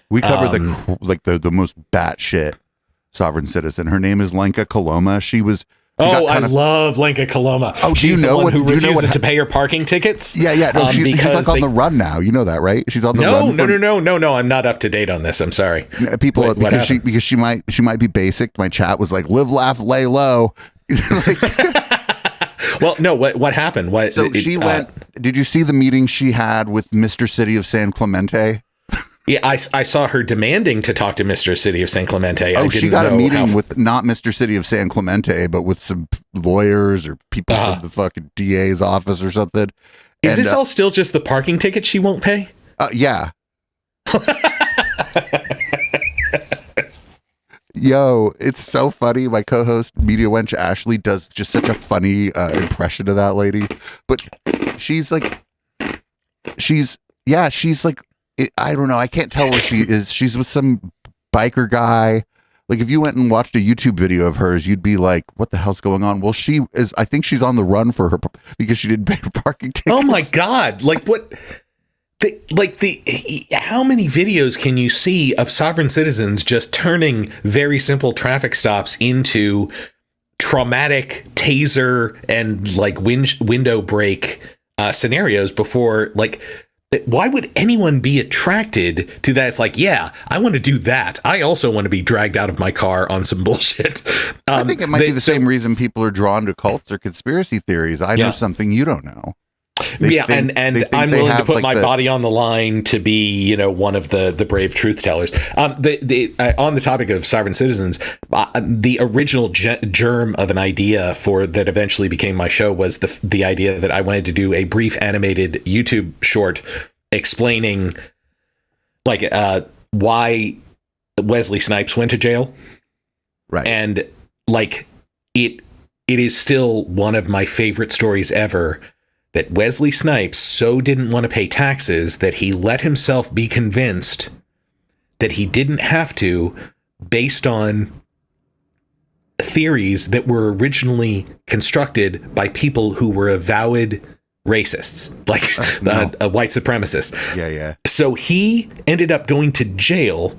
We cover the most batshit sovereign citizen. Her name is Lenka Koloma. She was. I love Lenka Koloma. Oh, she's the one who refuses to pay her parking tickets. Yeah. No, she's like on the run now. You know that, right? She's on the run. No. I'm not up to date on this. I'm sorry. People, because she might be basic. My chat was like, live, laugh, lay low. Well, no. What happened? She went. Did you see the meeting she had with Mr. City of San Clemente? Yeah, I saw her demanding to talk to Mr. City of San Clemente. She got a meeting with not Mr. City of San Clemente, but with some lawyers or people from the fucking DA's office or something. Is this all still just the parking ticket she won't pay? Yeah. Yo, it's so funny. My co-host, Media Wench Ashley, does just such a funny impression of that lady. But she's like, I don't know. I can't tell where she is. She's with some biker guy. Like, if you went and watched a YouTube video of hers, you'd be like, what the hell's going on? Well, I think she's on the run for her because she didn't pay her parking tickets. Oh my God. Like, what? How many videos can you see of sovereign citizens just turning very simple traffic stops into traumatic taser and like window break scenarios before, like, why would anyone be attracted to that? It's like, yeah, I want to do that. I also want to be dragged out of my car on some bullshit. I think it might be the same reason people are drawn to cults or conspiracy theories. I know something you don't know. And I'm willing to put my body on the line to be, one of the brave truth tellers. On the topic of sovereign citizens, the original germ of an idea that eventually became my show was the idea that I wanted to do a brief animated YouTube short explaining why Wesley Snipes went to jail. Right. And it is still one of my favorite stories ever, that Wesley Snipes so didn't want to pay taxes that he let himself be convinced that he didn't have to, based on theories that were originally constructed by people who were avowed racists, a white supremacist. Yeah. So he ended up going to jail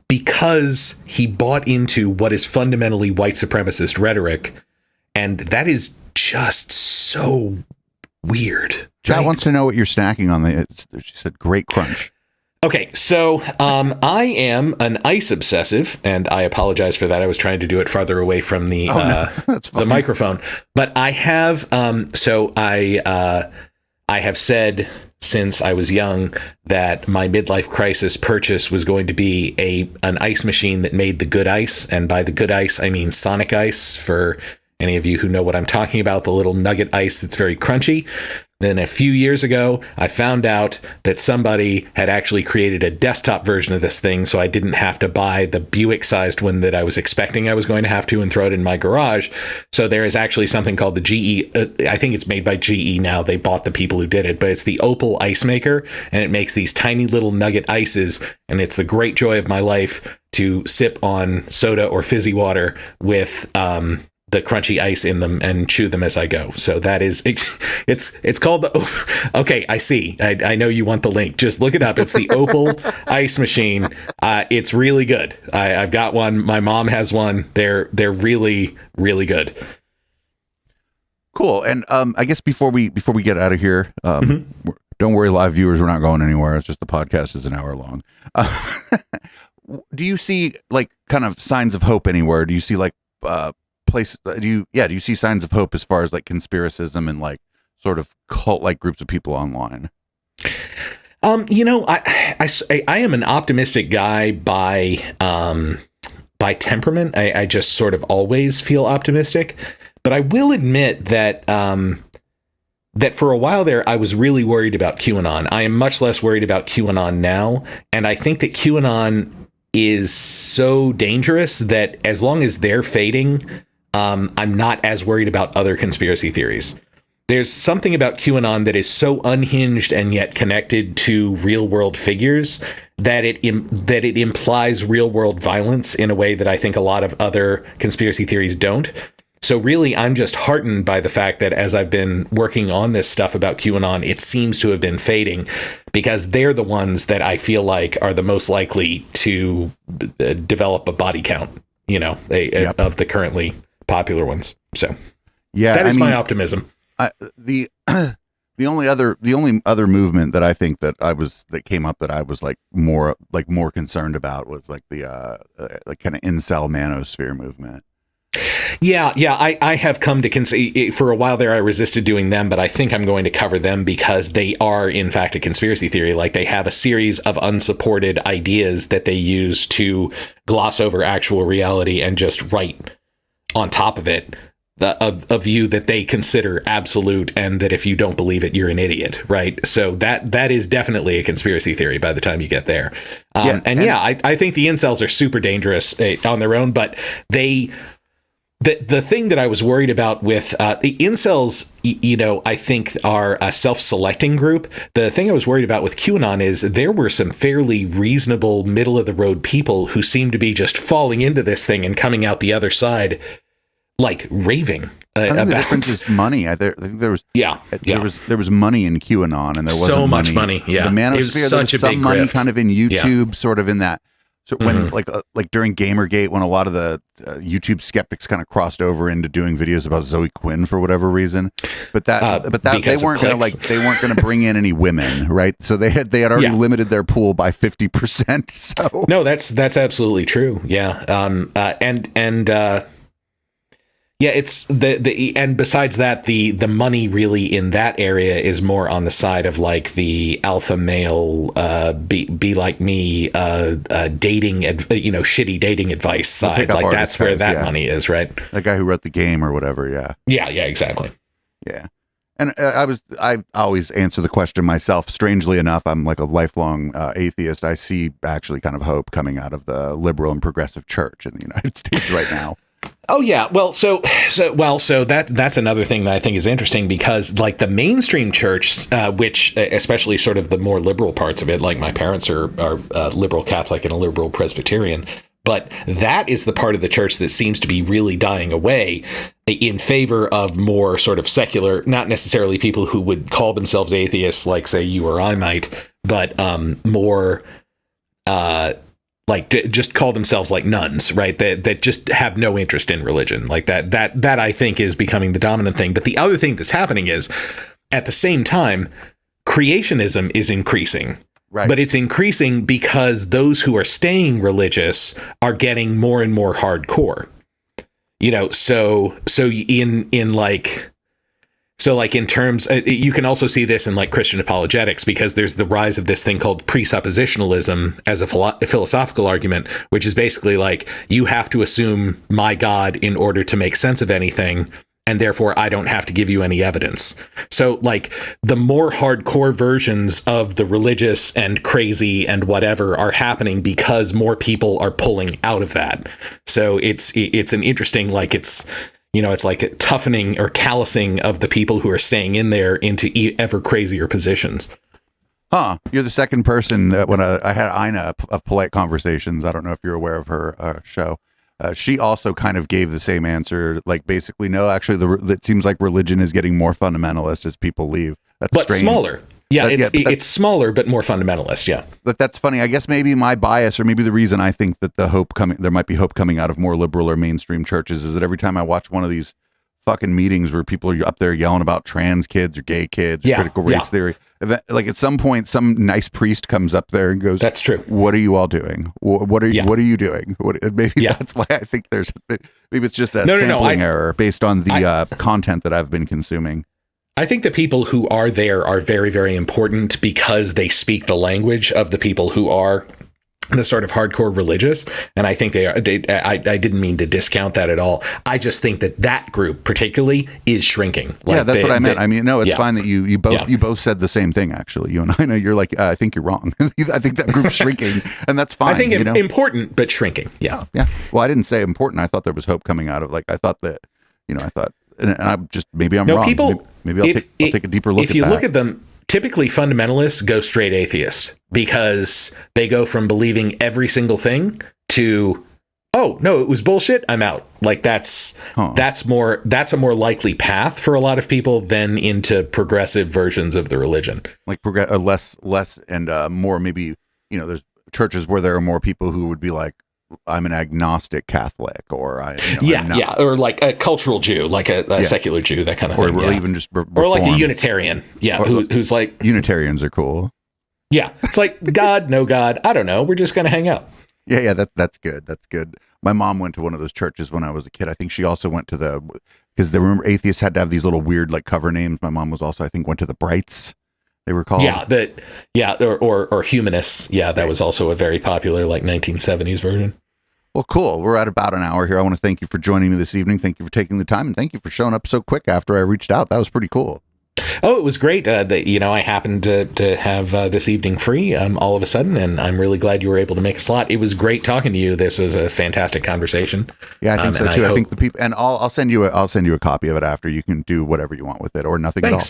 because he bought into what is fundamentally white supremacist rhetoric. And that is just so weird. Chat wants to know what you're snacking on. She said, great crunch. Okay, so I am an ice obsessive, and I apologize for that. I was trying to do it farther away from the the microphone. But I have, I have said since I was young that my midlife crisis purchase was going to be an ice machine that made the good ice. And by the good ice, I mean Sonic ice, for any of you who know what I'm talking about, the little nugget ice that's very crunchy. Then a few years ago, I found out that somebody had actually created a desktop version of this thing, so I didn't have to buy the Buick-sized one that I was expecting I was going to have to and throw it in my garage. So there is actually something called the GE. I think it's made by GE now. They bought the people who did it, but it's the Opal Ice Maker, and it makes these tiny little nugget ices, and it's the great joy of my life to sip on soda or fizzy water with the crunchy ice in them and chew them as I go. So that is, it's called the, okay, I see. I know you want the link. Just look it up. It's the Opal ice machine. It's really good. I've got one. My mom has one. They're really, really good. Cool. And I guess before we get out of here, don't worry, live viewers, we're not going anywhere. It's just the podcast is an hour long. Do you see kind of signs of hope anywhere? Do you see do you see signs of hope as far as conspiracism and sort of cult groups of people online? I am an optimistic guy by temperament. I just sort of always feel optimistic, but I will admit that that for a while there, I was really worried about QAnon. I am much less worried about QAnon now, and I think that QAnon is so dangerous that as long as they're fading, I'm not as worried about other conspiracy theories. There's something about QAnon that is so unhinged and yet connected to real world figures that it implies real world violence in a way that I think a lot of other conspiracy theories don't. So really, I'm just heartened by the fact that as I've been working on this stuff about QAnon, it seems to have been fading, because they're the ones that I feel like are the most likely to develop a body count, of the currently popular ones. So yeah, that is my optimism. The only other movement that I think that came up that I was more concerned about was the kind of incel manosphere movement. I have come to for a while there. I resisted doing them, but I think I'm going to cover them because they are, in fact, a conspiracy theory. Like, they have a series of unsupported ideas that they use to gloss over actual reality and just write on top of it a view that they consider absolute, and that if you don't believe it, you're an idiot, right? So that is definitely a conspiracy theory by the time you get there. I think the incels are super dangerous on their own, but the thing that I was worried about with the incels, I think are a self-selecting group. The thing I was worried about with QAnon is there were some fairly reasonable, middle-of-the-road people who seemed to be just falling into this thing and coming out the other side like raving. I think the difference is money. I think there was there was money in QAnon, and there wasn't so much money. Yeah, the manosphere. There was some money kind of in YouTube, sort of in that. So when like during Gamergate, when a lot of the YouTube skeptics kind of crossed over into doing videos about Zoe Quinn for whatever reason, but that they weren't going to bring in any women, right? So they had already limited their pool by 50%. So no, that's absolutely true. Yeah, it's the and besides that, the money really in that area is more on the side of like the alpha male, be like me, dating, shitty dating advice side. Like that's where that money is, right? The guy who wrote the game or whatever. Yeah, exactly. Yeah. And I always answer the question myself. Strangely enough, I'm like a lifelong atheist. I see actually kind of hope coming out of the liberal and progressive church in the United States right now. Oh yeah, well, so that's another thing that I think is interesting, because like the mainstream church, which especially sort of the more liberal parts of it, like my parents are liberal Catholic and a liberal Presbyterian, but that is the part of the church that seems to be really dying away in favor of more sort of secular, not necessarily people who would call themselves atheists, like say you or I might, but more. Just call themselves like nuns, right? That just have no interest in religion. Like that I think is becoming the dominant thing. But the other thing that's happening is, at the same time, creationism is increasing. Right. But it's increasing because those who are staying religious are getting more and more hardcore. So in terms, you can also see this in like Christian apologetics, because there's the rise of this thing called presuppositionalism as a philosophical argument, which is basically like, you have to assume my God in order to make sense of anything, and therefore I don't have to give you any evidence. So like the more hardcore versions of the religious and crazy and whatever are happening because more people are pulling out of that. So it's an interesting, like it's like a toughening or callousing of the people who are staying in there into ever crazier positions. You're the second person that when I had Ina of Polite Conversations. I don't know if you're aware of her show. She also kind of gave the same answer. Like basically, no, actually, it seems like religion is getting more fundamentalist as people leave. That's strange. Smaller. Yeah, it's smaller, but more fundamentalist. Yeah, but that's funny. I guess maybe my bias, or maybe the reason I think that there might be hope coming out of more liberal or mainstream churches, is that every time I watch one of these fucking meetings where people are up there yelling about trans kids or gay kids, or critical race theory, like at some point, some nice priest comes up there and goes, "That's true. What are you all doing? What are you doing?" Maybe that's why I think maybe it's just a sampling error based on the content that I've been consuming. I think the people who are there are very, very important because they speak the language of the people who are the sort of hardcore religious. And I think I didn't mean to discount that at all. I just think that group particularly is shrinking. Like that's what I meant. I mean, no, it's fine that you both said the same thing, actually. You and I know you're like, I think you're wrong. I think that group's shrinking, and that's fine. I think important, but shrinking. Yeah. Yeah. Well, I didn't say important. I thought there was hope coming out of, like, I thought that, and I'm just, maybe I'm wrong. Maybe I'll take a deeper look at that. If you look at them, typically fundamentalists go straight atheist, because they go from believing every single thing to, oh no, it was bullshit, I'm out. Like that's a more likely path for a lot of people than into progressive versions of the religion. Like less and more, maybe, there's churches where there are more people who would be like, I'm an agnostic Catholic, or or like a cultural Jew, like a secular Jew, that kind of thing, or even just or like a Unitarian, who's like, Unitarians are cool. Yeah, it's like God, no God, I don't know, we're just gonna hang out. Yeah, that's good. That's good. My mom went to one of those churches when I was a kid. I think she also went to because they remember atheists had to have these little weird like cover names. My mom was also, I think, went to the Brights. They were called. Or humanists. Yeah, that was also a very popular like 1970s version. Well, cool. We're at about an hour here. I want to thank you for joining me this evening. Thank you for taking the time, and thank you for showing up so quick after I reached out. That was pretty cool. Oh, it was great. That I happened to have this evening free all of a sudden, and I'm really glad you were able to make a slot. It was great talking to you. This was a fantastic conversation. Yeah, I think so too. I think the people, and I'll send you a copy of it after. You can do whatever you want with it, or nothing at all.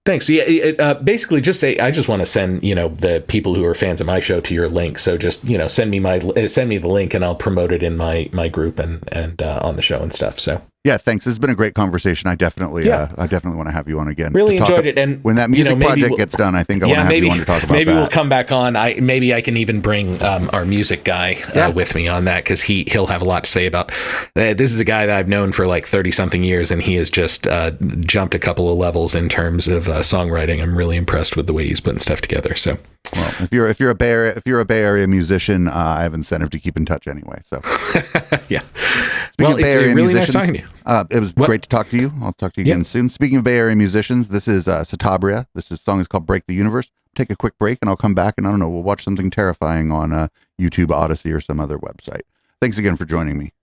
Thanks. Yeah, basically, I just want to send the people who are fans of my show to your link. So just send me the link, and I'll promote it in my group and on the show and stuff. So yeah, thanks. This has been a great conversation. I definitely want to have you on again. Really enjoyed it. And when that music project gets done, I think I want to have you on to talk about maybe that. We'll come back on. Maybe I can even bring our music guy with me on that, because he'll have a lot to say about. This is a guy that I've known for like 30-something years, and he has just jumped a couple of levels in terms of songwriting. I'm really impressed with the way he's putting stuff together. So, well, if you're a Bay Area musician, I have incentive to keep in touch anyway. So, yeah. Speaking of Bay Area really musicians, nice talking to you. It was great to talk to you. I'll talk to you again soon. Speaking of Bay Area musicians, this is Satabria. This song is called "Break the Universe." Take a quick break, and I'll come back, and I don't know, we'll watch something terrifying on YouTube, Odyssey, or some other website. Thanks again for joining me.